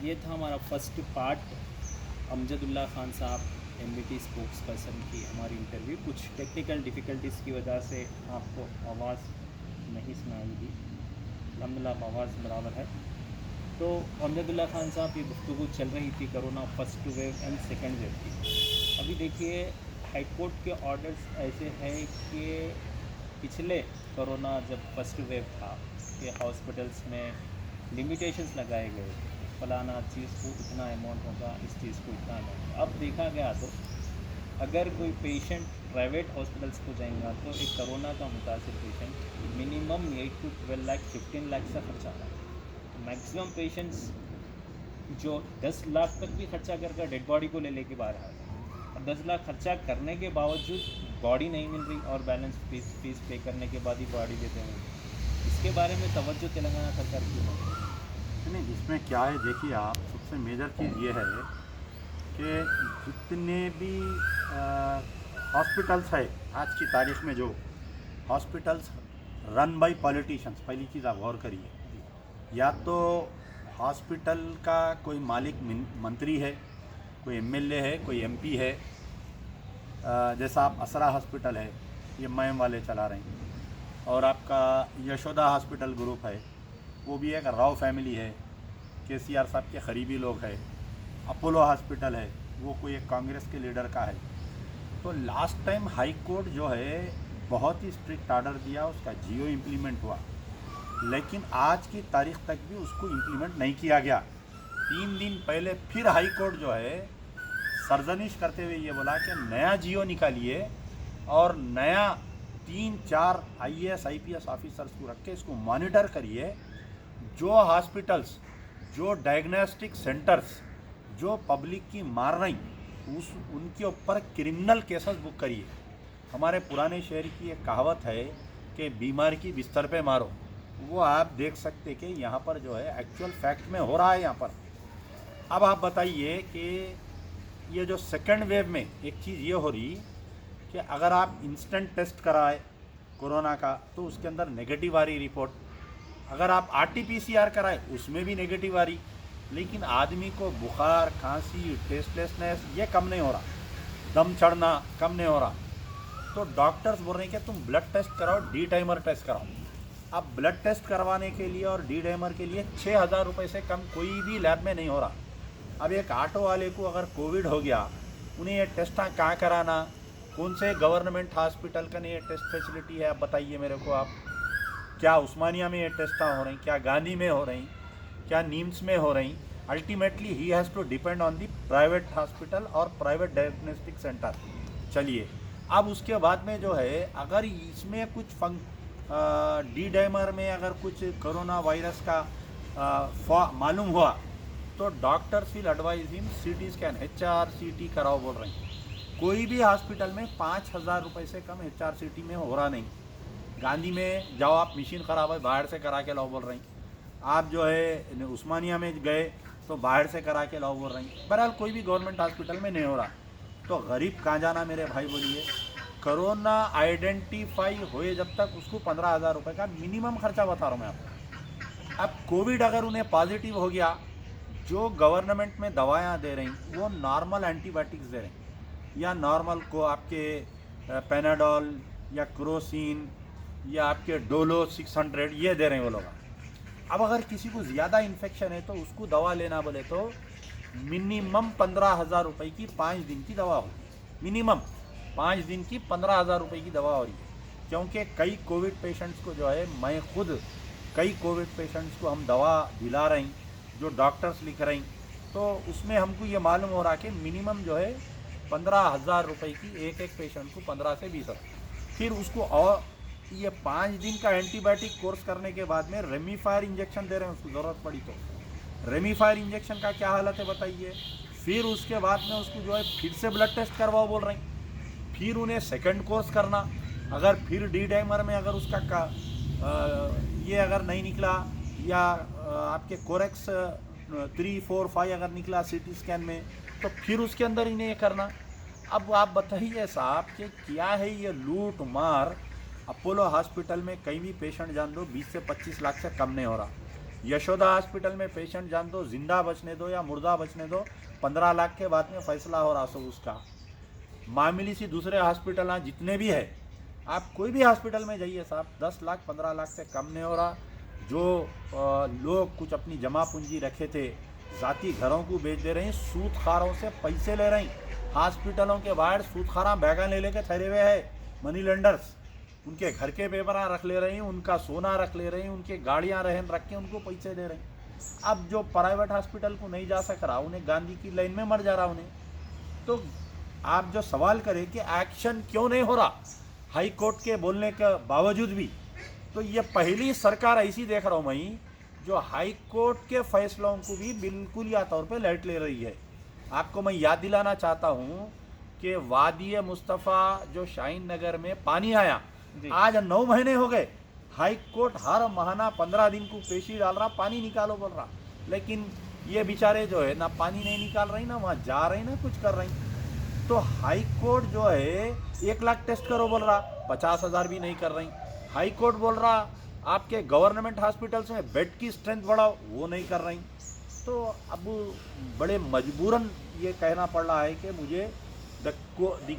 ये था हमारा फर्स्ट पार्ट अमजदुल्ला खान साहब एमबीटी स्पोक्स पर्सन की हमारी इंटरव्यू। कुछ टेक्निकल डिफ़िकल्टीज़ की वजह से आपको आवाज़ नहीं सुनाई दी। अल्हम्दुलिल्लाह आवाज़ बराबर है। तो अमजदुल्ला खान साहब की गुफ्तगू चल रही थी corona first wave and second wave की। अभी देखिए हाई कोर्ट के ऑर्डर्स ऐसे हैं कि पिछले कोरोना जब फर्स्ट वेव था कि हॉस्पिटल्स में लिमिटेशंस लगाए गए थे, फलाना चीज़ को इतना अमाउंट होगा, इस चीज़ को इतना अमाउंट। अब देखा गया तो अगर कोई पेशेंट प्राइवेट हॉस्पिटल्स को जाएगा तो एक कोरोना का मुतासर patient minimum 8 to 12 lakh 15 lakh का खर्चा आ रहा है। तो मैक्सिमम पेशेंट्स जो 10 लाख तक भी खर्चा करके डेड बॉडी को ले लेके बाहर आ रहे हैं, और 10 लाख खर्चा करने के बावजूद बॉडी नहीं मिल रही और बैलेंस फीस पे करने के बाद ही बॉडी देते हैं। इसके बारे में तवज्जो तेलंगाना सरकार की है। नहीं, इसमें क्या है, देखिए आप, सबसे मेजर चीज़ ये है कि जितने भी हॉस्पिटल्स है आज की तारीख में, जो हॉस्पिटल्स रन बाय पॉलिटिशियंस, पहली चीज़ आप गौर करिए, या तो हॉस्पिटल का कोई मालिक मंत्री है, कोई एमएलए है, कोई एमपी है। जैसा आप असरा हॉस्पिटल है, ये मैम वाले चला रहे हैं, और आपका यशोदा हॉस्पिटल ग्रुप है, वो भी एक राव फैमिली है, केसीआर साहब के करीबी लोग हैं। अपोलो हॉस्पिटल है, वो कोई एक कांग्रेस के लीडर का है। तो लास्ट टाइम हाई कोर्ट जो है बहुत ही स्ट्रिक्ट ऑर्डर दिया, उसका जियो इम्प्लीमेंट हुआ, लेकिन आज की तारीख तक भी उसको इम्प्लीमेंट नहीं किया गया। 3 दिन पहले फिर हाई कोर्ट जो है सरजनिश करते हुए ये बोला कि नया जियो निकालिए और नया 3-4 आईएएस आईपीएस ऑफिसर्स को रख के इसको मॉनिटर करिए। जो हॉस्पिटल्स, जो डायग्नोस्टिक सेंटर्स जो पब्लिक की मार रही, उनके ऊपर क्रिमिनल केसेस बुक करिए। हमारे पुराने शहर की एक कहावत है कि बीमार की बिस्तर पे मारो, वो आप देख सकते कि यहाँ पर जो है एक्चुअल फैक्ट में हो रहा है यहाँ पर। अब आप बताइए कि ये जो सेकेंड वेव में एक चीज़ ये हो रही कि अगर आप इंस्टेंट टेस्ट कराए कोरोना का तो उसके अंदर नेगेटिव आ रही रिपोर्ट, अगर आप आरटीपीसीआर कराए उसमें भी नेगेटिव आ रही, लेकिन आदमी को बुखार, खांसी, टेस्टलेसनेस ये कम नहीं हो रहा, दम चढ़ना कम नहीं हो रहा। तो डॉक्टर्स बोल रहे हैं कि तुम ब्लड टेस्ट कराओ, डी डाइमर टेस्ट कराओ। अब ब्लड टेस्ट करवाने के लिए और डी डाइमर के लिए 6,000 रुपये से कम कोई भी लैब में नहीं हो रहा। अब एक ऑटो वाले को अगर कोविड हो गया, उन्हें ये टेस्ट कहाँ कराना, कौन से गवर्नमेंट हॉस्पिटल का नहीं ये टेस्ट फैसिलिटी है, आप बताइए मेरे को। आप क्या उस्मानिया में ये टेस्ट हो रही, क्या गांधी में हो रही, क्या नीम्स में हो रही? Ultimately he has to depend on the private hospital और प्राइवेट डायग्नोस्टिक सेंटर। चलिए, अब उसके बाद में जो है अगर इसमें कुछ डी डाइमर में अगर कुछ कोरोना वायरस का मालूम हुआ तो doctors will advise him CT scan, HRCT कराओ बोल रहे हैं। कोई भी हॉस्पिटल में 5,000 रुपये से कम HRCT में हो रहा नहीं। गांधी में जाओ, आप मशीन ख़राब है बाहर से करा के लाओ बोल रही। आप जो है उस्मानिया में गए तो बाहर से करा के लाओ बोल रही। बहरहाल कोई भी गवर्नमेंट हॉस्पिटल में नहीं हो रहा, तो गरीब कहाँ जाना मेरे भाई बोलिए। कोरोना आइडेंटिफाई हुए जब तक उसको 15,000 रुपये का मिनिमम खर्चा बता रहा हूँ मैं आपको। अब कोविड अगर उन्हें पॉजिटिव हो गया, जो गवर्नमेंट में दवायाँ दे रही वो नॉर्मल एंटीबायोटिक्स दे रही, या नॉर्मल को आपके पेनाडोल या क्रोसिन या आपके डोलो 600 ये दे रहे हैं वो लोग। अब अगर किसी को ज़्यादा इन्फेक्शन है तो उसको दवा लेना बोले तो मिनिमम 15,000 रुपये की 5 दिन की दवा होगी। मिनिमम 5 दिन की 15,000 रुपये की दवा हो रही है, क्योंकि कई कोविड पेशेंट्स को जो है, मैं खुद कई कोविड पेशेंट्स को हम दवा दिला रही जो डॉक्टर्स लिख रही, तो उसमें हमको ये मालूम हो रहा कि मिनिमम जो है 15,000 रुपये की एक पेशेंट को 15 से 20,000। फिर उसको और ये 5 दिन का एंटीबायोटिक कोर्स करने के बाद में रेमीफायर इंजेक्शन दे रहे हैं उसको, ज़रूरत पड़ी तो। रेमीफायर इंजेक्शन का क्या हालत है बताइए। फिर उसके बाद में उसको जो है फिर से ब्लड टेस्ट करवाओ बोल रहे हैं, फिर उन्हें सेकंड कोर्स करना। अगर फिर डी डाइमर में अगर उसका ये अगर नहीं निकला, या आपके कोरेक्स 3, 4, 5 अगर निकला सीटी स्कैन में, तो फिर उसके अंदर इन्हें ये करना। अब आप बताइए साहब कि क्या है ये लूट मार। अपोलो हॉस्पिटल में कहीं भी पेशेंट जान दो 20 से 25 लाख से कम नहीं हो रहा। यशोदा हॉस्पिटल में पेशेंट जान दो, जिंदा बचने दो या मुर्दा बचने दो, 15 लाख के बाद में फैसला हो रहा सो उसका। मामूली सी दूसरे हॉस्पिटल जितने भी है, आप कोई भी हॉस्पिटल में जाइए साहब, 10 लाख 15 लाख से कम नहीं हो रहा। जो लोग कुछ अपनी जमा पूंजी रखे थे जाती घरों को बेच दे रहे हैं, सूदखारों से पैसे ले रहे हैं। हॉस्पिटलों के बाहर सूदखारा बैगन ले लेके ठहरे हुए हैं, मनी लेंडर्स। उनके घर के पेपर रख ले रहे हैं, उनका सोना रख ले रहे हैं, उनके गाड़ियां रहन रख के उनको पैसे दे रहे हैं। अब जो प्राइवेट हॉस्पिटल को नहीं जा सक रहा, उन्हें गांधी की लाइन में मर जा रहा उन्हें। तो आप जो सवाल करें कि एक्शन क्यों नहीं हो रहा हाई कोर्ट के बोलने के बावजूद भी, तो ये पहली सरकार ऐसी देख रहा हूँ मैं जो हाई कोर्ट के फैसलों को भी बिल्कुल या तौर पे लेट ले रही है। आपको मैं याद दिलाना चाहता हूँ कि वादी मुस्तफ़ा जो शाहीन नगर में पानी आया, आज 9 महीने हो गए। हाई कोर्ट हर महीना 15 दिन को पेशी डाल रहा, पानी निकालो बोल रहा, लेकिन ये बेचारे जो है ना पानी नहीं निकाल रही, ना वहाँ जा रही, ना कुछ कर रही। तो हाई कोर्ट जो है 1 लाख टेस्ट करो बोल रहा, 50,000 भी नहीं कर रही। हाई कोर्ट बोल रहा आपके गवर्नमेंट हॉस्पिटल्स में बेड की स्ट्रेंथ बढ़ाओ, वो नहीं कर रही। तो अब बड़े मजबूरन ये कहना पड़ रहा है कि मुझे the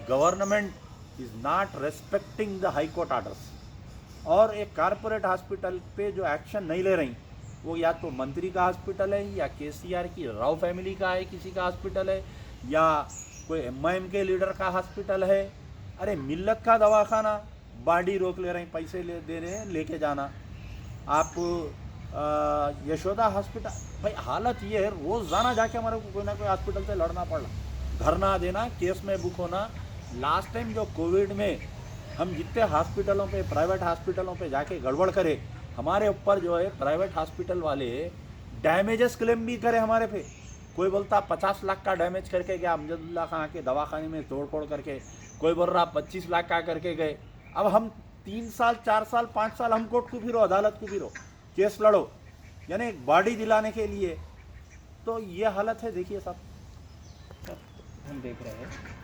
government is not respecting the high court orders. और एक कारपोरेट हॉस्पिटल पे जो एक्शन नहीं ले रही, वो या तो मंत्री का हॉस्पिटल है, या केसीआर की राव फैमिली का है, किसी का हॉस्पिटल है, या कोई एमआईएम के लीडर का हॉस्पिटल है। अरे मिल्लत का दवाखाना बाडी रोक ले रहे हैं, पैसे दे रहे हैं, लेके जाना। आप यशोदा हॉस्पिटल, भाई हालत ये है रोज़ाना जाके हमारे को कोई ना कोई हॉस्पिटल से लड़ना पड़ रहा, धरना देना, केस में बुक होना। लास्ट टाइम जो कोविड में हम जितने हॉस्पिटलों पे, प्राइवेट हॉस्पिटलों पे जाके गड़बड़ करे, हमारे ऊपर जो है प्राइवेट हॉस्पिटल वाले डैमेजेस क्लेम भी करे हमारे पे। कोई बोलता 50 लाख का डैमेज करके गया अमजदुल्ला खां के दवाखाने में तोड़ फोड़ करके, कोई बोल रहा 25 लाख का करके गए। अब हम 3 साल 4 साल 5 साल हम कोर्ट को फिरो, अदालत को फिरो, केस लड़ो, यानी एक बॉडी दिलाने के लिए। तो ये हालत है। देखिए साहब, हम देख रहे हैं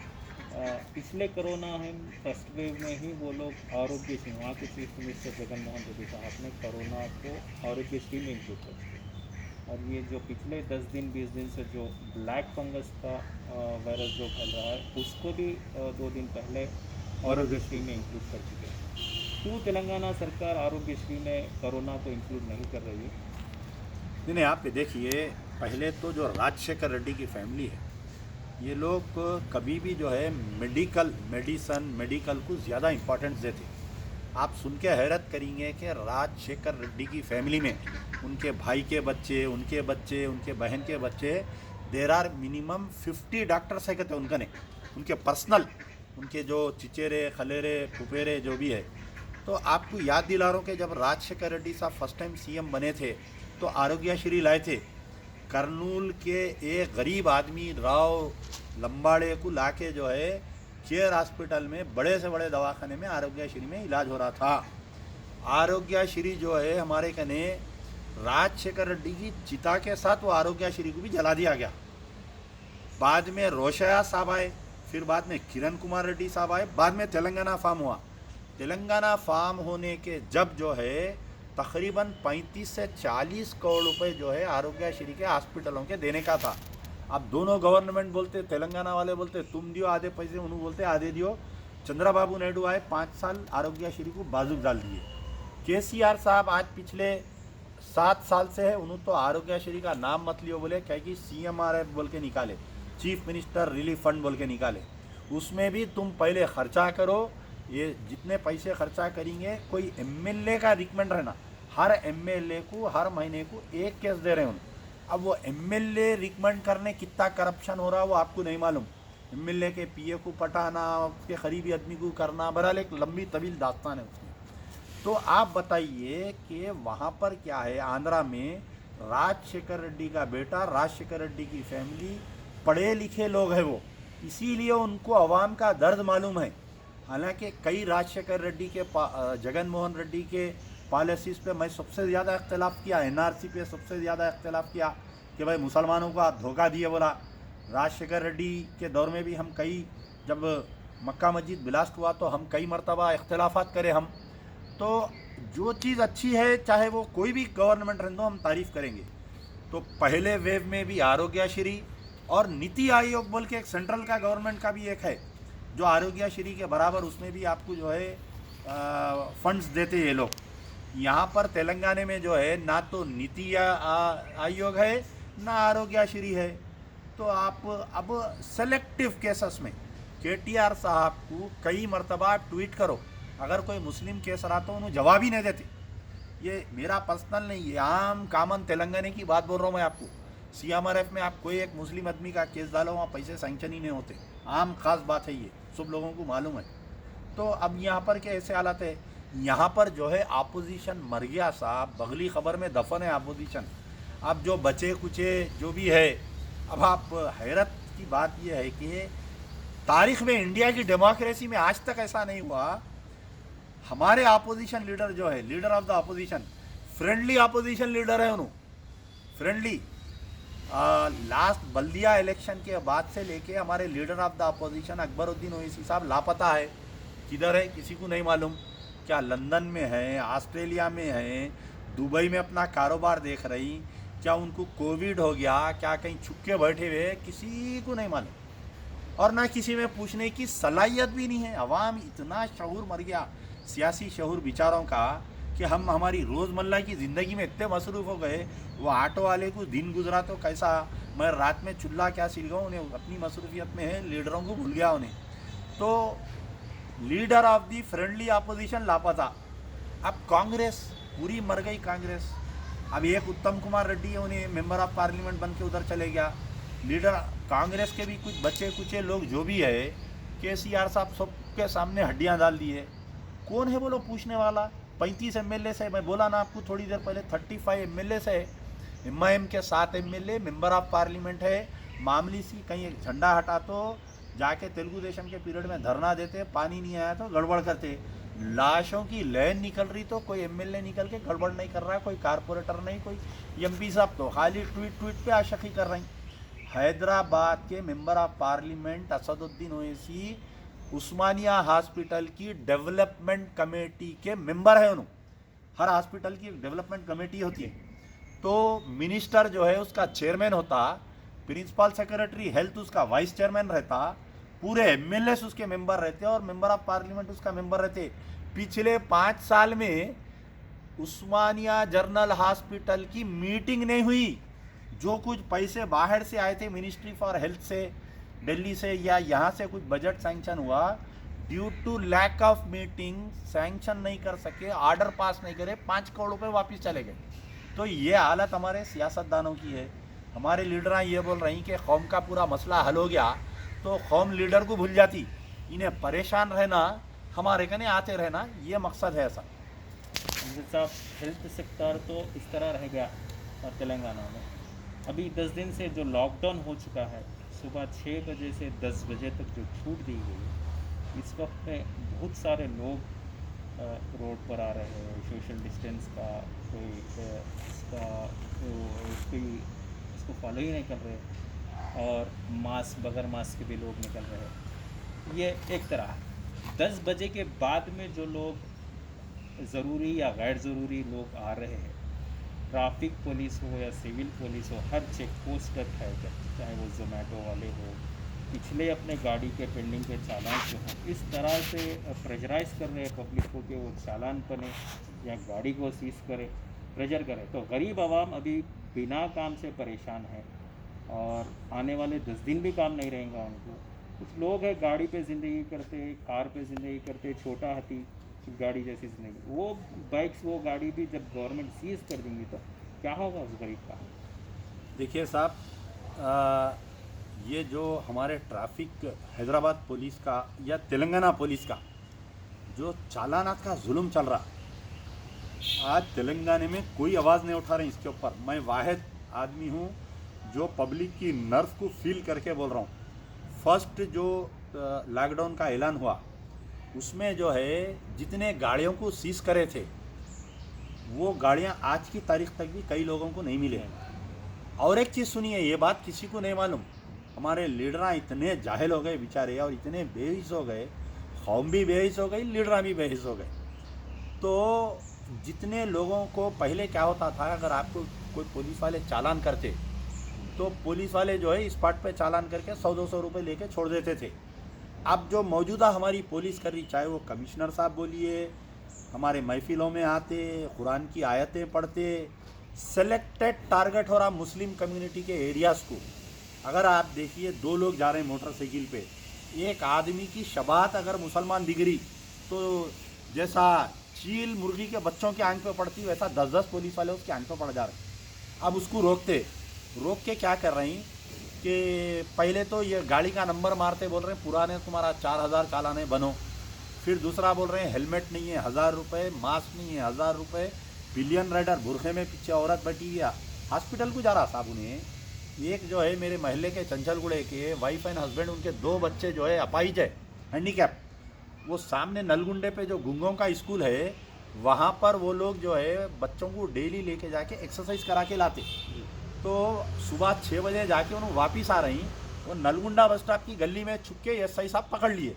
पिछले कोरोना हम फर्स्ट वेव में ही वो लोग आरोग्यश्री, वहाँ के चीफ मिनिस्टर जगन मोहन रेड्डी साहब ने कोरोना को आरोग्यश्री में इंक्लूड कर दिया। और ये जो पिछले 10 दिन 20 दिन से जो ब्लैक फंगस का वायरस जो फैल रहा है, उसको भी 2 दिन पहले आरोग्यश्री में इंक्लूड कर चुके हैं। क्यों तेलंगाना सरकार आरोग्यश्री में कोरोना को इंक्लूड नहीं कर रही है? नहीं, आप देखिए, पहले तो जो राजशेखर रेड्डी की फैमिली है, ये लोग कभी भी जो है मेडिकल को ज़्यादा इम्पोर्टेंस देते। आप सुन के हैरत करेंगे कि राजशेखर रेड्डी की फैमिली में उनके भाई के बच्चे, उनके बच्चे, उनके बहन के बच्चे, देर आर मिनिमम 50 डॉक्टर्स है कहते हैं उनके पर्सनल, उनके जो चिचेरे खलेरे फुफेरे जो भी है। तो आपको याद दिला रहा हूँ कि जब राजशेखर रेड्डी साहब फर्स्ट टाइम सीएम बने थे तो आरोग्यश्री लाए थे। कर्नूल के एक गरीब आदमी राव लंबाड़े को लाके जो है केयर हॉस्पिटल में बड़े से बड़े दवाखाने में आरोग्यश्री में इलाज हो रहा था। आरोग्यश्री जो है हमारे कने राजशेखर रेड्डी की चिता के साथ वो आरोग्यश्री को भी जला दिया गया। बाद में रोशया साहब आए, फिर बाद में किरण कुमार रेड्डी साहब आए, बाद में तेलंगाना फार्म हुआ। तेलंगाना फार्म होने के जब जो है तकरीबन 35 से 40 करोड़ रुपए जो है आरोग्यश्री के हॉस्पिटलों के देने का था। अब दोनों गवर्नमेंट बोलते, तेलंगाना वाले बोलते तुम दियो आधे पैसे, उन्होंने बोलते आधे दियो। चंद्रबाबू नायडू आए, 5 साल आरोग्यश्री को बाजूक डाल दिए। केसीआर साहब आज पिछले 7 साल से है, उन्होंने तो आरोग्यश्री का नाम मत लियो बोले, क्या कि CMRF बोल के निकाले, चीफ मिनिस्टर रिलीफ फंड बोल के निकाले। उसमें भी तुम पहले खर्चा करो, ये जितने पैसे खर्चा करेंगे, कोई MLA का रिकमेंड रहना, हर MLA को हर महीने को 1 केस दे रहे हैं। अब वो MLA रिकमेंड करने कितना करप्शन हो रहा है वो आपको नहीं मालूम। MLA के PA को पटाना, उसके करीबी आदमी को करना, बहरहाल एक लंबी तवील दास्तान है उसमें। तो आप बताइए कि वहाँ पर क्या है। आंध्रा में राजशेखर रेड्डी का बेटा, राजशेखर रेड्डी की फैमिली पढ़े लिखे लोग हैं वो, इसीलिए उनको अवाम का दर्द मालूम है। हालांकि कई राजशेखर रेड्डी के जगन मोहन रेड्डी के पॉलिसीज़ पे मैं सबसे ज़्यादा इख्तलाफ किया, NRC पे सबसे ज़्यादा इख्तलाफ किया कि भाई मुसलमानों को आप धोखा दिए बोला। राजशेखर रेड्डी के दौर में भी हम कई, जब मक्का मस्जिद ब्लास्ट हुआ तो हम कई मरतबा इख्तलाफात करे हम। तो जो चीज़ अच्छी है, चाहे वो कोई भी गवर्नमेंट रहे, हम तारीफ करेंगे। तो पहले वेव में भी आरोग्यश्री और नीति आयोग बोल के एक सेंट्रल का गवर्नमेंट का भी एक है जो आरोग्यश्री के बराबर, उसमें भी आपको जो है फंड्स देते ये लोग। यहाँ पर तेलंगाना में जो है ना तो नीति आयोग है ना आरोग्यश्री है। तो आप अब सेलेक्टिव केसेस में केटीआर साहब को कई मरतबा ट्वीट करो, अगर कोई मुस्लिम केस रहा तो उन्हें जवाब ही नहीं देते। ये मेरा पर्सनल नहीं, ये आम कामन तेलंगाना की बात बोल रहा हूँ मैं आपको। CMRF में आप कोई एक मुस्लिम आदमी का केस डालो, वहाँ पैसे सैंक्शन ही नहीं होते। आम खास बात है, ये सब लोगों को मालूम है। तो अब यहाँ पर क्या ऐसे हालात है, यहाँ पर जो है अपोजिशन मर गया साहब, बगली खबर में दफन है अपोजिशन। अब जो बचे कुचे जो भी है, अब आप हैरत की बात यह है कि तारीख में इंडिया की डेमोक्रेसी में आज तक ऐसा नहीं हुआ। हमारे अपोजिशन लीडर जो है, leader of the opposition, friendly opposition leader है उन्होंने, फ्रेंडली। लास्ट बल्दिया इलेक्शन के बाद से लेके हमारे leader of the opposition Akbaruddin Owaisi साहब लापता है। किधर है किसी को नहीं मालूम। क्या लंदन में है, ऑस्ट्रेलिया में है, दुबई में अपना कारोबार देख रही, क्या उनको कोविड हो गया, क्या कहीं छुपके बैठे हुए, किसी को नहीं मालूम। और ना किसी में पूछने की सलाहियत भी नहीं है। अवाम इतना शऊर मर गया, सियासी शऊर विचारों का, कि हम हमारी रोज़मर्रा की ज़िंदगी में इतने मसरूफ़ हो गए। वो ऑटो वाले को दिन गुजरा तो कैसा, मैं रात में चूल्हा क्या सिल गया, उन्हें अपनी मसरूफियत में है, लीडरों को भूल गया उन्हें। तो leader of the friendly opposition लापता। अब कांग्रेस पूरी मर गई कांग्रेस। अब एक उत्तम कुमार रेड्डी है, उन्हें मेंबर ऑफ पार्लियामेंट बन के उधर चले गया। लीडर कांग्रेस के भी कुछ बच्चे कुचे लोग जो भी है, KCR साहब सबके सामने हड्डियां डाल दी है। कौन है बोलो पूछने वाला। 35 MLA से, मैं बोला ना आपको थोड़ी देर पहले, 35 MLA से, MIM के 7 MLA मेंबर ऑफ पार्लियामेंट है। मामूली सी कहीं एक झंडा हटा तो जाके तेलुगु देशम के पीरियड में धरना देते, पानी नहीं आया तो गड़बड़ करते। लाशों की लैन निकल रही तो कोई MLA निकल के गड़बड़ नहीं कर रहा, कोई कारपोरेटर नहीं, कोई MP साहब तो खाली ट्वीट पे आशिकी कर रही। हैदराबाद के member of parliament Asaduddin Owaisi Osmania hospital की डेवलपमेंट कमेटी के मेंबर है। उन्होंने, हर हॉस्पिटल की डेवलपमेंट कमेटी होती है, तो मिनिस्टर जो है उसका चेयरमैन होता, प्रिंसिपल सेक्रेटरी हेल्थ उसका वाइस चेयरमैन रहता, पूरे MLAs उसके मेंबर रहते और मेंबर ऑफ पार्लियामेंट उसका मेंबर रहते। पिछले 5 साल में उस्मानिया जनरल हॉस्पिटल की मीटिंग नहीं हुई। जो कुछ पैसे बाहर से आए थे मिनिस्ट्री फॉर हेल्थ से, दिल्ली से या यहाँ से कुछ बजट सैंक्शन हुआ, due to lack of meeting sanction नहीं कर सके, ऑर्डर पास नहीं करे, 5 करोड़ रुपए वापस चले गए। तो ये हालत हमारे सियासतदानों की है। हमारे लीडर ये बोल रही कि कौम का पूरा मसला हल हो गया तो कौम लीडर को भूल जाती। इन्हें परेशान रहना, हमारे कने आते रहना, ये मकसद है ऐसा। साहब, हेल्थ सेक्टर तो इस तरह रह गया तेलंगाना में। अभी 10 दिन से जो लॉकडाउन हो चुका है, सुबह 6 बजे से 10 बजे तक जो छूट दी गई है, इस वक्त में बहुत सारे लोग रोड पर आ रहे हैं। सोशल डिस्टेंस का कोई इसको फॉलो ही नहीं कर रहे, और मास्क बगैर मास्क के भी लोग निकल रहे हैं। ये एक तरह 10 बजे के बाद में जो लोग ज़रूरी या गैर ज़रूरी लोग आ रहे हैं, ट्रैफिक पुलिस हो या सिविल पुलिस हो, हर चेक पोस्ट तक है, चाहे वो जोमेटो वाले हो, पिछले अपने गाड़ी के पेंडिंग के चालान जो हो, इस तरह से प्रेशराइज कर रहे हैं पब्लिक को कि वो चालान बने या गाड़ी को सीज करे, प्रेशर करे। तो गरीब आवाम अभी बिना काम से परेशान है, और आने वाले 10 दिन भी काम नहीं रहेगा उनको। कुछ लोग हैं गाड़ी पे ज़िंदगी करते, कार पे ज़िंदगी करते, छोटा हाथी गाड़ी जैसी ज़िंदगी, वो बाइक्स वो गाड़ी भी जब गवर्नमेंट सीज कर देंगी तो क्या होगा उस गरीब का। देखिए साहब, ये जो हमारे ट्रैफिक हैदराबाद पुलिस का या तेलंगाना पुलिस का जो चालानात का जुल्म चल रहा, आज तेलंगाना में कोई आवाज़ नहीं उठा रही इसके ऊपर। मैं वाहिद आदमी हूँ जो पब्लिक की नर्व को फील करके बोल रहा हूँ। फर्स्ट जो लॉकडाउन का ऐलान हुआ, उसमें जो है जितने गाड़ियों को सीज करे थे, वो गाड़ियाँ आज की तारीख तक भी कई लोगों को नहीं मिले हैं। और एक चीज़ सुनिए, ये बात किसी को नहीं मालूम, हमारे लीडर इतने जाहिल हो गए बेचारे, और इतने बेहिस हो गए, कौम भी बेहिस हो गई, लीडर भी बेहिस हो गए। तो जितने लोगों को पहले क्या होता था, अगर आपको कोई पुलिस वाले चालान करते तो पुलिस वाले जो है स्पॉट पे चालान करके 100-200 रुपये लेके छोड़ देते थे। अब जो मौजूदा हमारी पुलिस कर रही, चाहे वो कमिश्नर साहब बोलिए, हमारे महफिलों में आते, कुरान की आयतें पढ़ते, सेलेक्टेड टारगेट हो रहा मुस्लिम कम्युनिटी के एरियाज़ को। अगर आप देखिए 2 लोग जा रहे हैं मोटरसाइकिल पे, एक आदमी की शबात अगर मुसलमान दिख रही तो जैसा चील मुर्गी के बच्चों की आंख पे पड़ती वैसा 10-10 पुलिस वाले उसकी आंख पे पड़ जा रहे। अब उसको रोक के क्या कर रही कि पहले तो ये गाड़ी का नंबर मारते बोल रहे हैं पुराने तुम्हारा 4000 चालान है बनो, फिर दूसरा बोल रहे हैं हेलमेट नहीं है 1000 रुपये, मास्क नहीं है 1000 रुपये, पिलियन राइडर बुरखे में पीछे औरत बैठी गया हॉस्पिटल को जा रहा साहब उन्हें। एक जो है मेरे महल्ले के चंचलगुड़े के वाइफ एंड हस्बैंड, उनके 2 बच्चे जो है अपाहिज है, हैंडीकैप, वो सामने नलगुंडे पे जो गुंगों का स्कूल है वहाँ पर वो लोग जो है बच्चों को डेली लेके जाके एक्सरसाइज करा के लाते। तो सुबह 6 बजे जाके उन्होंने वापस आ रही, वो नलगुंडा बस स्टॉप की गली में छुप के एसआई साहब पकड़ लिए,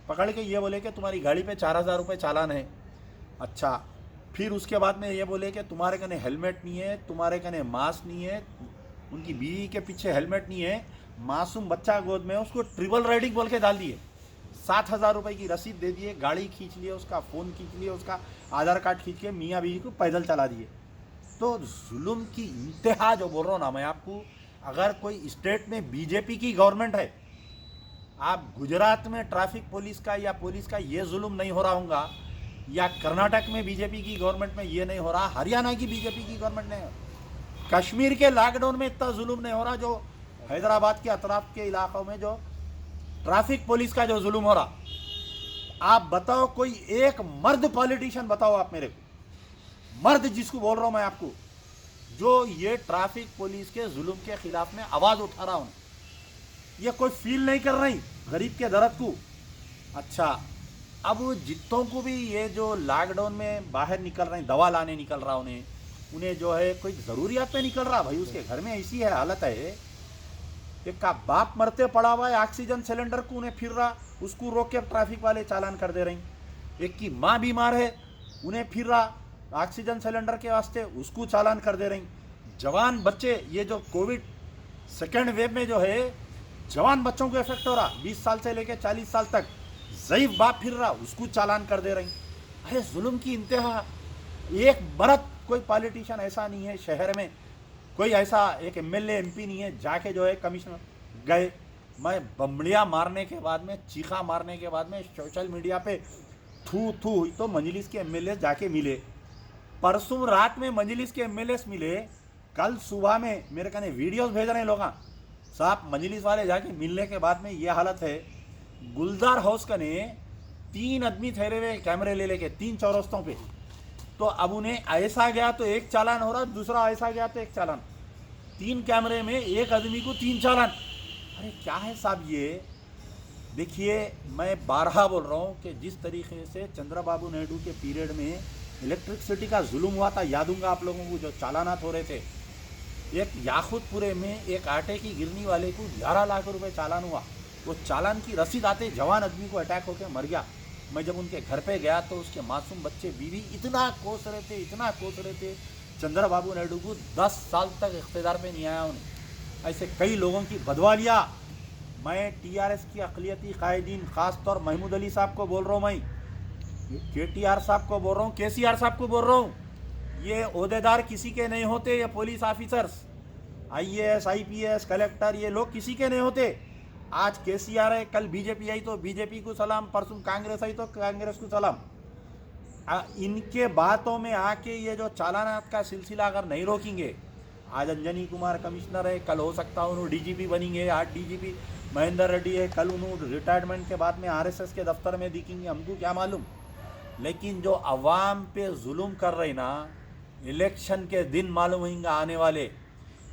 पकड़ के ये बोले कि तुम्हारी गाड़ी पे 4000 रुपये चालान है। अच्छा, फिर उसके बाद में ये बोले कि तुम्हारे कने हेलमेट नहीं है, तुम्हारे कने मास्क नहीं है, उनकी बीवी के पीछे हेलमेट नहीं है, मासूम बच्चा गोद में, उसको ट्रिपल राइडिंग बोल के डाल दिए, 7000 रुपये की रसीद दे दिए, गाड़ी खींच लिए, उसका फ़ोन खींच लिए, उसका आधार कार्ड खींच के मियाँ बीवी को पैदल चला दिए। तो जुल्म की इंतहा जो बोल रहा हूँ ना मैं आपको, अगर कोई स्टेट में बीजेपी की गवर्नमेंट है, आप गुजरात में ट्रैफिक पुलिस का या पुलिस का ये जुल्म नहीं हो रहा होगा, या कर्नाटक में बीजेपी की गवर्नमेंट में ये नहीं हो रहा, हरियाणा की बीजेपी की गवर्नमेंट नहीं, कश्मीर के लॉकडाउन में इतना जुल्म नहीं हो रहा जो हैदराबाद के अतराफ के इलाकों में जो ट्रैफिक पुलिस का जो जुल्म हो रहा। आप बताओ कोई एक मर्द पॉलिटिशियन बताओ आप मेरे को, मर्द जिसको बोल रहा हूं मैं आपको, जो ये ट्रैफिक पुलिस के जुल्म के खिलाफ में आवाज उठा रहा हूं, ये कोई फील नहीं कर रही गरीब के दर्द को। अच्छा, अब जितों को भी ये जो लॉकडाउन में बाहर निकल रहे हैं, दवा लाने निकल रहा उन्हें जो है कोई ज़रूरियात पे निकल रहा, भाई उसके घर में ऐसी है हालत है, एक का बाप मरते पड़ा हुआ है ऑक्सीजन सिलेंडर को उन्हें फिर रहा, उसको रोक के ट्रैफिक वाले चालान कर दे रही, एक की माँ बीमार है उन्हें फिर रहा ऑक्सीजन सिलेंडर के वास्ते, उसको चालान कर दे रही, जवान बच्चे, ये जो कोविड सेकेंड वेव में जो है जवान बच्चों को इफेक्ट हो रहा, 20 साल से लेकर 40 साल तक, ज़ईफ बाप फिर रहा, उसको चालान कर दे रही। अरे जुल्म की इंतहा। एक मर्द कोई पॉलिटिशियन ऐसा नहीं है शहर में, कोई ऐसा एक एमएलए एमपी नहीं है जाके जो है कमिश्नर गए, मैं बम्बड़ियाँ मारने के बाद में, चीखा मारने के बाद में सोशल मीडिया पे थू थू हुई तो मजलिस के एमएलए जाके मिले, परसों रात में मजलिस के एमएलए मिले, कल सुबह में मेरे कहने वीडियोस भेज रहे हैं लोग साहब, मजलिस वाले जाके मिलने के बाद में ये हालत है। गुलजार हाउस कने 3 आदमी ठहरे हुए कैमरे ले लेके 3 चौरस्तों पे, तो अब उन्हें ऐसा गया तो 1 चालान हो रहा, दूसरा ऐसा गया तो 1 चालान, 3 कैमरे में 1 आदमी को 3 चालान। अरे क्या है साहब ये? देखिए मैं 12 बोल रहा हूँ कि जिस तरीके से चंद्रबाबू नायडू के पीरियड में इलेक्ट्रिसिटी का जुल्म हुआ था, याद होगा आप लोगों को, जो चालानात हो रहे थे, एक याकूतपुरे में एक आटे की गिरनी वाले को 11 लाख रुपए चालान हुआ, वो चालान की रसीद आते जवान आदमी को अटैक होकर मर गया। मैं जब उनके घर पे गया तो उसके मासूम बच्चे बीवी इतना कोस रहे थे, चंद्रबाबू नायडू को 10 साल तक इख्तिदार पे नहीं आया उन्हें। ऐसे कई लोगों की बदवा लिया। मैं टीआरएस की अक़लियती कायदीन, ख़ासतौर महमूद अली साहब को बोल रहा हूँ, मैं केटीआर साहब को बोल रहा हूँ, केसीआर साहब को बोल रहा हूँ, ये ओहदेदार किसी के नहीं होते, ये police officers, IAS, IPS, collector, ये लोग किसी के नहीं होते। आज केसीआर है, कल बीजेपी आई तो बीजेपी को सलाम, परसों कांग्रेस आई तो कांग्रेस को सलाम। इनके बातों में आके ये जो चालानात का सिलसिला अगर नहीं रोकेंगे, आज अंजनी कुमार कमिश्नर है, कल हो सकता है उन्होंने डीजीपी बनेंगे, आज डीजीपी महेंद्र रेड्डी है, कल उन्होंने रिटायरमेंट के बाद में आरएसएस के दफ्तर में दिखेंगे, हमको क्या मालूम। लेकिन जो अवाम पे जुल्म कर रही ना, इलेक्शन के दिन मालूम होंगे आने वाले।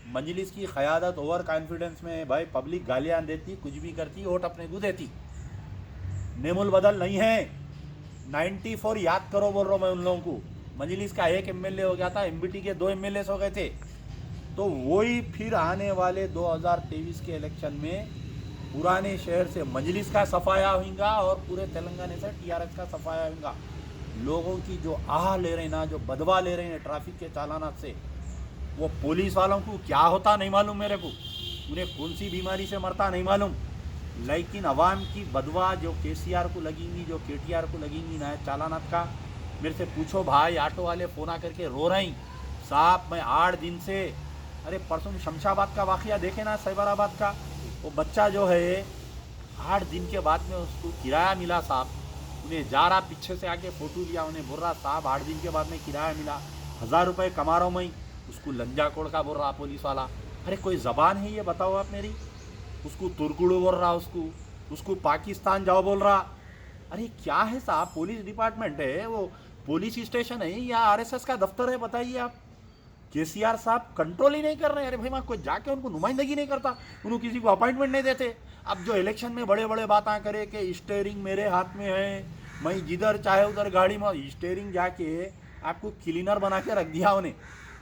मजलिस की क़यादत ओवर कॉन्फिडेंस में भाई, पब्लिक गालियाँ देती, कुछ भी करती, वोट अपने को देती, नेमुल बदल नहीं है। 94 याद करो बोल रहा हूँ मैं उन लोगों को, मजलिस का 1 एमएलए हो गया था, एमबीटी के 2 एमएलए हो गए थे, तो वही फिर आने वाले 2023 के इलेक्शन में पुराने शहर से मजलिस का सफाया होगा और पूरे तेलंगाना से टीआरएस का सफाया होगा। लोगों की जो आह ले रहे हैं ना, जो बदवा ले रहे हैं ट्रैफिक के चालानात से, वो पुलिस वालों को क्या होता नहीं मालूम मेरे को, उन्हें कौन सी बीमारी से मरता नहीं मालूम, लेकिन अवाम की बदवा जो केसीआर को लगेंगी, जो केटीआर को लगेंगी ना चालानात का, मेरे से पूछो भाई। ऑटो वाले फ़ोन आकर के रो रहे हैं, साहब मैं 8 दिन से, अरे परसों शमशाबाद का वाक़या देखे ना, साइबराबाद का, वो बच्चा जो है 8 दिन के बाद में उसको किराया मिला साहब, उन्हें जा रहा पीछे से आके फ़ोटो लिया, उन्हें बोल रहा साहब 8 दिन के बाद में किराया मिला, 1000 रुपये कमा रहा हूँ मैं, उसको लंजा कोड़ का बोल रहा पुलिस वाला। अरे कोई ज़बान है ये बताओ आप मेरी? उसको तुर्कुड़ू बोल रहा, उसको पाकिस्तान जाओ बोल रहा। अरे क्या है साहब, पुलिस डिपार्टमेंट है वो, पुलिस स्टेशन है या आरएसएस का दफ्तर है बताइए आप? केसीआर साहब कंट्रोल ही नहीं कर रहे हैं। अरे भाई मैं कोई जाके उनको नुमाइंदगी नहीं करता, उनको किसी को अपॉइंटमेंट नहीं देते। अब जो इलेक्शन में बड़े बड़े बातें करे कि स्टेयरिंग मेरे हाथ में है, मैं जिधर चाहे उधर गाड़ी में, स्टेयरिंग जाके आपको क्लीनर बना के रख दिया उन्हें,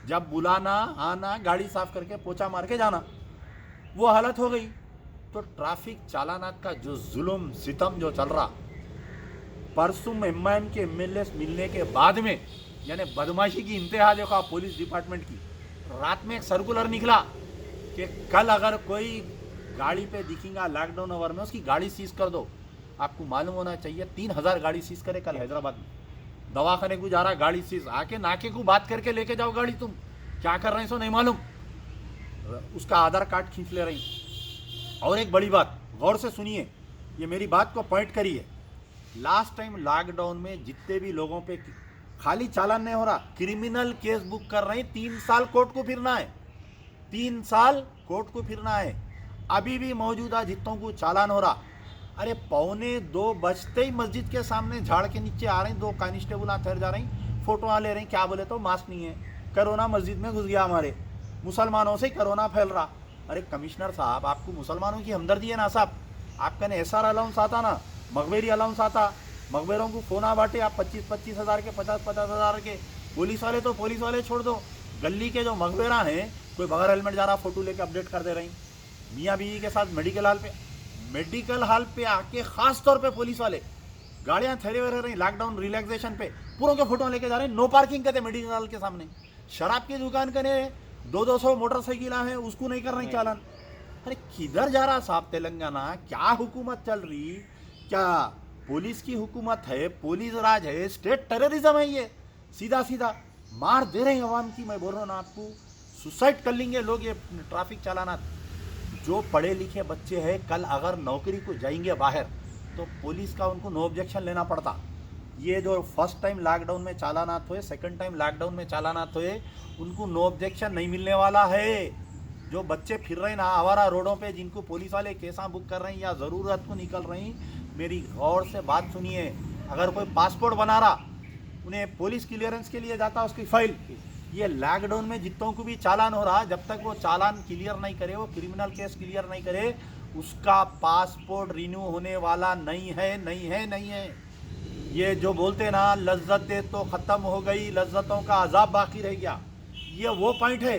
जब बुलाना आना गाड़ी साफ करके पोछा मार के जाना, वो हालत हो गई। तो ट्रैफिक चालानात का जो जुल्म सितम जो चल रहा, परसों एमआईएम के एमएलए मिलने के बाद में, यानी बदमाशी की इंतहा देखा पुलिस डिपार्टमेंट की। रात में एक सर्कुलर निकला कि कल अगर कोई गाड़ी पे दिखेगा लॉकडाउन ओवर में, उसकी गाड़ी सीज कर दो। आपको मालूम होना चाहिए 3000 गाड़ी सीज करे कल हैदराबाद में, दवाखाने को जा रहा गाड़ी सीज, आके नाके को बात करके लेके जाओ गाड़ी, तुम क्या कर रहे हैं सो नहीं मालूम, उसका आधार कार्ड खींच ले रही। और एक बड़ी बात गौर से सुनिए, ये मेरी बात को पॉइंट करिए। लास्ट टाइम लॉकडाउन में जितने भी लोगों पे खाली चालान नहीं हो रहा, क्रिमिनल केस बुक कर रहे हैं, 3 साल कोर्ट को फिरना है, 3 साल कोर्ट को फिरना है। अभी भी मौजूदा जितनों को चालान हो रहा, अरे 1:45 बजते ही मस्जिद के सामने झाड़ के नीचे आ रहे हैं, 2 कांस्टेबल ठहर जा रहे हैं, फोटो ले रहे हैं, क्या बोले तो मास्क नहीं है, कोरोना मस्जिद में घुस गया, हमारे मुसलमानों से कोरोना फैल रहा। अरे कमिश्नर साहब, आपको मुसलमानों की हमदर्दी है ना साहब? आपका एसआर अलाउंस आता ना, मकबरी अलाउंस आता, मकबरों को फोना बांटे आप 25-25 हज़ार के, 50-50 हज़ार के। पुलिस वाले तो पुलिस वाले छोड़ दो, गली के जो मकबरा हैं, कोई बगैर हेलमेट जा रहा, फोटो लेके अपडेट कर दे रही। मियाँ बीवी के साथ मेडिकल हॉल पे आके खास तौर पे पुलिस वाले गाड़ियाँ ठहरे हुए रह रही, लॉकडाउन रिलैक्सेशन पे पूरों के फोटो लेके जा रहे हैं, नो पार्किंग करते मेडिकल हॉल के सामने। शराब की दुकान करे 200 मोटरसाइकिल हैं, उसको नहीं कर रहे चालान। अरे किधर जा रहा साहब तेलंगाना? क्या हुकूमत चल रही? क्या पुलिस की हुकूमत है, पुलिस राज है, स्टेट टेररिज्म है ये। सीधा सीधा मार दे रहे हैं अवाम की। मैं बोल रहा हूँ ना आपको, सुसाइड कर लेंगे लोग ये ट्रैफिक चालाना। जो पढ़े लिखे बच्चे हैं, कल अगर नौकरी को जाएंगे बाहर, तो पुलिस का उनको नो ऑब्जेक्शन लेना पड़ता। ये जो फर्स्ट टाइम लॉकडाउन में चालानात हुए, सेकंड टाइम लॉकडाउन में चालानात हुए, उनको नो ऑब्जेक्शन नहीं मिलने वाला है। जो बच्चे फिर रहे हैं ना आवारा रोडों पे, जिनको पुलिस वाले केसा बुक कर रहे हैं या ज़रूरत को निकल रहे हैं, मेरी गौर से बात सुनिए। अगर कोई पासपोर्ट बना रहा, उन्हें पुलिस क्लियरेंस के लिए जाता उसकी फाइल। ये लॉकडाउन में जितनों को भी चालान हो रहा, जब तक वो चालान क्लियर नहीं करे, वो क्रिमिनल केस क्लियर नहीं करे, उसका पासपोर्ट रिन्यू होने वाला नहीं है, नहीं है, नहीं है। ये जो बोलते ना लज्जतें तो ख़त्म हो गई, लज्जतों का अजाब बाकी रह गया, ये वो पॉइंट है।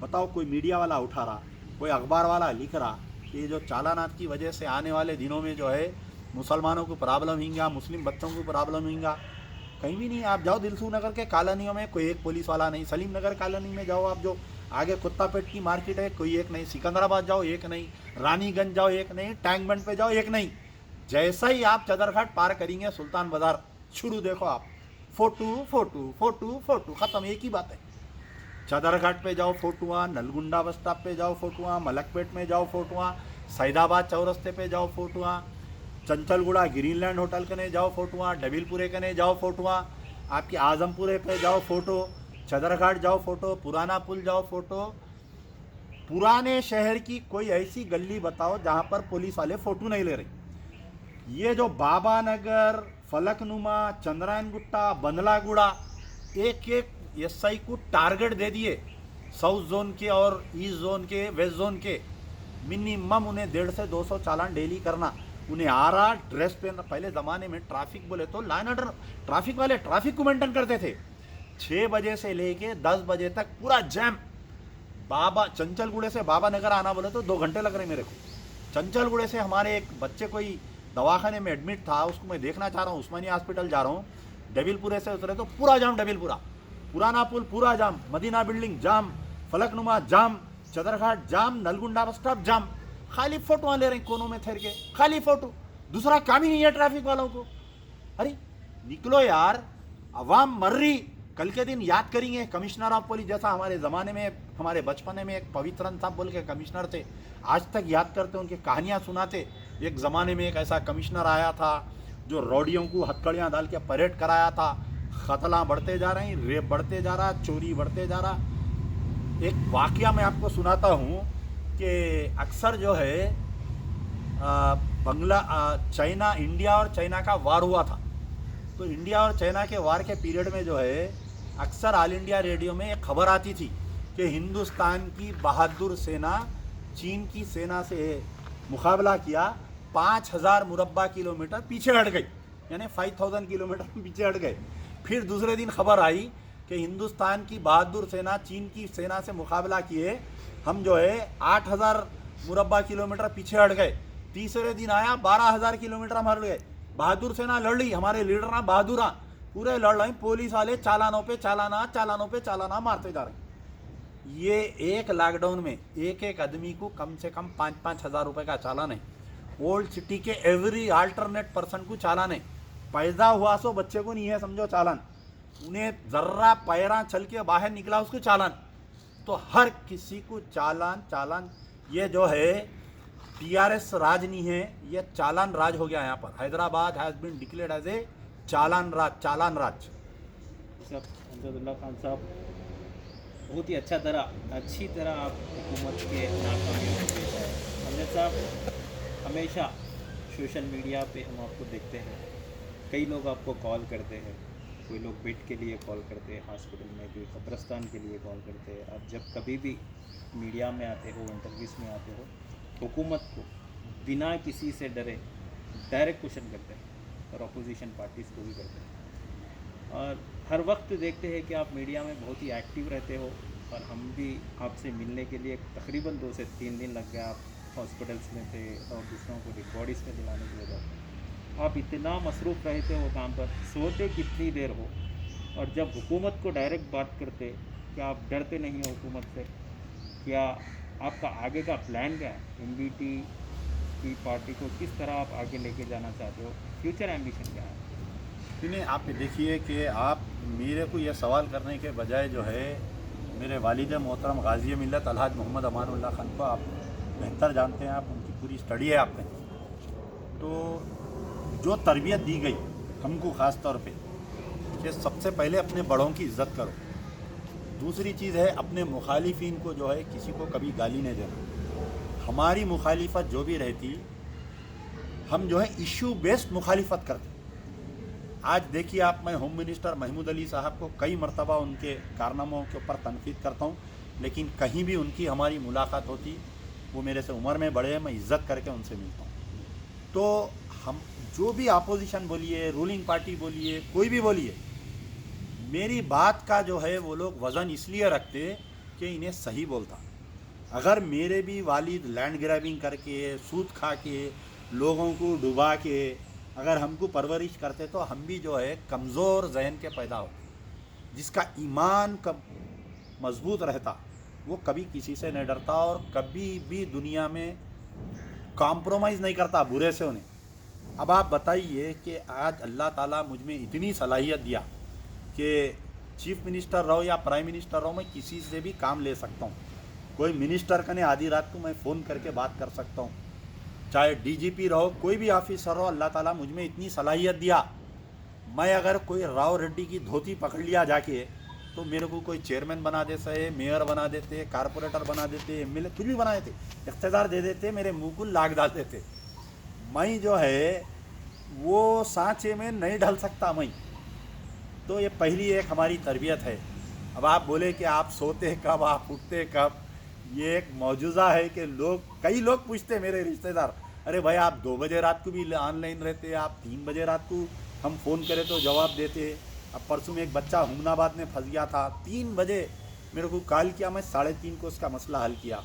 बताओ, कोई मीडिया वाला उठा रहा, कोई अखबार वाला लिख रहा कि जो चालानात की वजह से आने वाले दिनों में जो है मुसलमानों को प्रॉब्लम होगा, मुस्लिम बच्चों को प्रॉब्लम होगा। कहीं भी नहीं। आप जाओ दिलसू नगर के कॉलोनियों में, कोई एक पुलिस वाला नहीं। सलीम नगर कॉलोनी में जाओ आप, जो आगे कुत्तापेट की मार्केट है, कोई एक नहीं। सिकंदराबाद जाओ, एक नहीं। रानीगंज जाओ, एक नहीं। टैंक बंड पे जाओ, एक नहीं। जैसा ही आप चदरघाट पार करेंगे, सुल्तान बाजार शुरू देखो आप, फोटो फोटो फोटो फोटो, ख़त्म, एक ही बात है। चदरघाट पे जाओ फोटुआ, नलगुंडा बस स्टॉप पे जाओ फोटुआ, मलकपेट में जाओ फोटुआ, सैदाबाद चौरस्ते पे जाओ फोटुआ, चंचलगुड़ा ग्रीनलैंड होटल कने जाओ फोटुआ, डबिलपुरे कने जाओ फोटुआ, आपकी आजमपुरे पे जाओ फोटो, चदरघाट जाओ फोटो, पुराना पुल जाओ फोटो। पुराने शहर की कोई ऐसी गली बताओ जहाँ पर पुलिस वाले फ़ोटो नहीं ले रहे। ये जो बाबा नगर, फलकनुमा, चंद्रायन गुट्टा, बंदलागुड़ा, एक एक एसआई को टारगेट दे दिए, साउथ जोन के और ईस्ट जोन के, वेस्ट जोन के। मिनिमम उन्हें 150 से 200 चालान डेली करना। उन्हें आ रहा ड्रेस पहन। पहले ज़माने में ट्रैफिक बोले तो लॉ एंड ऑर्डर, ट्रैफिक वाले ट्रैफिक को मेंटेन करते थे। 6 बजे से लेके 10 बजे तक पूरा जैम। बाबा चंचलगुड़े से बाबा नगर आना बोले तो 2 घंटे लग रहे मेरे को। चंचलगुड़े से हमारे एक बच्चे कोई दवाखाने में एडमिट था, उसको मैं देखना चाह रहा हूँ, उस्मानिया हॉस्पिटल जा रहा हूँ, डेविलपुरे से उतरे तो पूरा जाम डेविलपुरा, पुराना पुल पूरा जाम, मदीना बिल्डिंग जाम, फलकनुमा जाम, चदरघाट जाम, नलगुंडा बस स्टॉप जाम। खाली फोटो ले रहे हैं कोनों में ठहर के, खाली फोटो, दूसरा काम ही नहीं है ट्रैफिक वालों को। अरे निकलो यार, अवाम मर रही। कल के दिन याद करेंगे कमिश्नर ऑफ पुलिस, जैसा हमारे ज़माने में, हमारे बचपने में एक पवित्रन साहब बोल के कमिश्नर थे, आज तक याद करते, उनकी कहानियाँ सुनाते। एक ज़माने में एक ऐसा कमिश्नर आया था जो रौडियों को हथकड़ियाँ डाल के परेड कराया था। कत्ला बढ़ते जा रहे हैं, रेप बढ़ते जा रहा, चोरी बढ़ते जा रहा। एक वाकया मैं आपको सुनाता हूँ कि अक्सर जो है चाइना, इंडिया और चाइना का वार हुआ था, तो इंडिया और चाइना के वार के पीरियड में जो है अक्सर ऑल इंडिया रेडियो में एक खबर आती थी कि हिंदुस्तान की बहादुर सेना चीन की सेना से मुकाबला किया, 5000 मुरब्बा किलोमीटर पीछे हट गई, यानी 5000 किलोमीटर पीछे हट गए। फिर दूसरे दिन खबर आई कि हिंदुस्तान की बहादुर सेना चीन की सेना से मुकाबला किए, हम जो है 8000 मुरब्बा किलोमीटर पीछे हट गए। तीसरे दिन आया 12000 किलोमीटर हम हट गए। बहादुर सेना लड़ रही, हमारे लीडर ना बहादुर पूरे लड़ रहे, पुलिस वाले चालानों पे चालाना मारते जा रहे हैं। ये एक लॉकडाउन में एक एक आदमी को कम से कम 5-5 हज़ार रुपये का चालान है। ओल्ड सिटी के एवरी अल्टरनेट पर्सन को चालान है। पैदा हुआ सो बच्चे को नहीं है समझो चालान, उन्हें जर्रा पैरा चल के बाहर निकला उसको चालान, तो हर किसी को चालान। ये जो है टीआरएस राज नहीं है, ये चालान राज हो गया। यहाँ पर Hyderabad has been declared as a चालान राज। सब अमजदुल्ला खान साहब बहुत ही अच्छी तरह आप हुकूमत के नाकामियों को पेश आए। अमजद साहब, हमेशा सोशल मीडिया पे हम आपको देखते हैं, कई लोग आपको कॉल करते हैं, कोई लोग बेड के लिए कॉल करते हैं हॉस्पिटल में, कोई कब्रस्तान के लिए कॉल करते हैं। आप जब कभी भी मीडिया में आते हो, इंटरव्यूज़ में आते हो, हुकूमत को बिना किसी से डरे डायरेक्ट क्वेश्चन करते हैं, और अपोजिशन पार्टीज़ को भी करते हैं। और हर वक्त देखते हैं कि आप मीडिया में बहुत ही एक्टिव रहते हो, और हम भी आपसे मिलने के लिए तकरीबन 2 से 3 दिन लग गए। आप हॉस्पिटल्स में थे और दूसरों को डेड बॉडीज़ में दिलाने के लिए जाते। आप इतना मसरूफ़ रहते हो काम पर, सोते कितनी देर हो, और जब हुकूमत को डायरेक्ट बात करते, क्या आप डरते नहीं हो हुकूमत से? क्या आपका आगे का प्लान क्या है? एमबीटी की पार्टी को किस तरह आप आगे लेके जाना चाहते हो? फ्यूचर एम्बिशन क्या है? नहीं, आप देखिए कि आप मेरे को यह सवाल करने के बजाय जो है मेरे वालिद मोहतरम गाजी मिल्लत अलहाज मोहम्मद अमानुल्लाह खान को आप बेहतर जानते हैं, आप उनकी पूरी स्टडी है आपने। तो जो तरबियत दी गई हमको ख़ास तौर पे कि सबसे पहले अपने बड़ों की इज़्ज़त करो, दूसरी चीज़ है अपने मुखालिफिन को जो है किसी को कभी गाली नहीं देना। हमारी मुखालिफत जो भी रहती, हम जो है इशू बेस्ड मुखालिफत करते। आज देखिए आप, मैं होम मिनिस्टर महमूद अली साहब को कई मरतबा उनके कारनामों के ऊपर तनकीद करता हूँ, लेकिन कहीं भी उनकी हमारी मुलाकात होती, वो मेरे से उम्र में बड़े हैं, मैं इज़्ज़त करके उनसे मिलता हूँ। तो हम जो भी अपोजिशन बोलिए, रूलिंग पार्टी बोलिए, कोई भी बोलिए, मेरी बात का जो है वो लोग वज़न इसलिए रखते कि इन्हें सही बोलता। अगर मेरे भी वालिद लैंड ग्रैबिंग करके, सूद खा के, लोगों को डुबा के अगर हमको परवरिश करते, तो हम भी जो है कमज़ोर जहन के पैदा हो। जिसका ईमान कब मजबूत रहता, वो कभी किसी से नहीं डरता और कभी भी दुनिया में कॉम्प्रोमाइज़ नहीं करता बुरे से उन्हें। अब आप बताइए कि आज अल्लाह ताला मुझ में इतनी सलाहियत दिया कि चीफ मिनिस्टर रहो या प्राइम मिनिस्टर रहो, मैं किसी से भी काम ले सकता हूँ। कोई मिनिस्टर कने आधी रात को मैं फ़ोन करके बात कर सकता हूँ, चाहे डीजीपी रहो, कोई भी ऑफिसर हो, अल्लाह ताला मुझ में इतनी सलाहियत दिया। मैं अगर कोई राव रेड्डी की धोती पकड़ लिया जाके, तो मेरे को कोई चेयरमैन बना देते, मेयर बना देते, कारपोरेटर बना देते, एमएलए कुछ भी बना देते, इख्तियार दे देते, मेरे मुंह को लाग डाल देते। मैं जो है वो सांचे में नहीं ढल सकता मैं। तो ये पहली एक हमारी तरबियत है। अब आप बोले कि आप सोते कब, आप उठते कब, ये एक मौजूदा है कि कई लोग पूछते मेरे रिश्तेदार, अरे भाई आप 2 बजे रात को भी ऑनलाइन रहते, आप 3 बजे रात को हम फ़ोन करें तो जवाब देते। अब परसों में एक बच्चा हुमनाबाद में फंस गया था, 3 बजे मेरे को कॉल किया, मैं 3:30 को उसका मसला हल किया।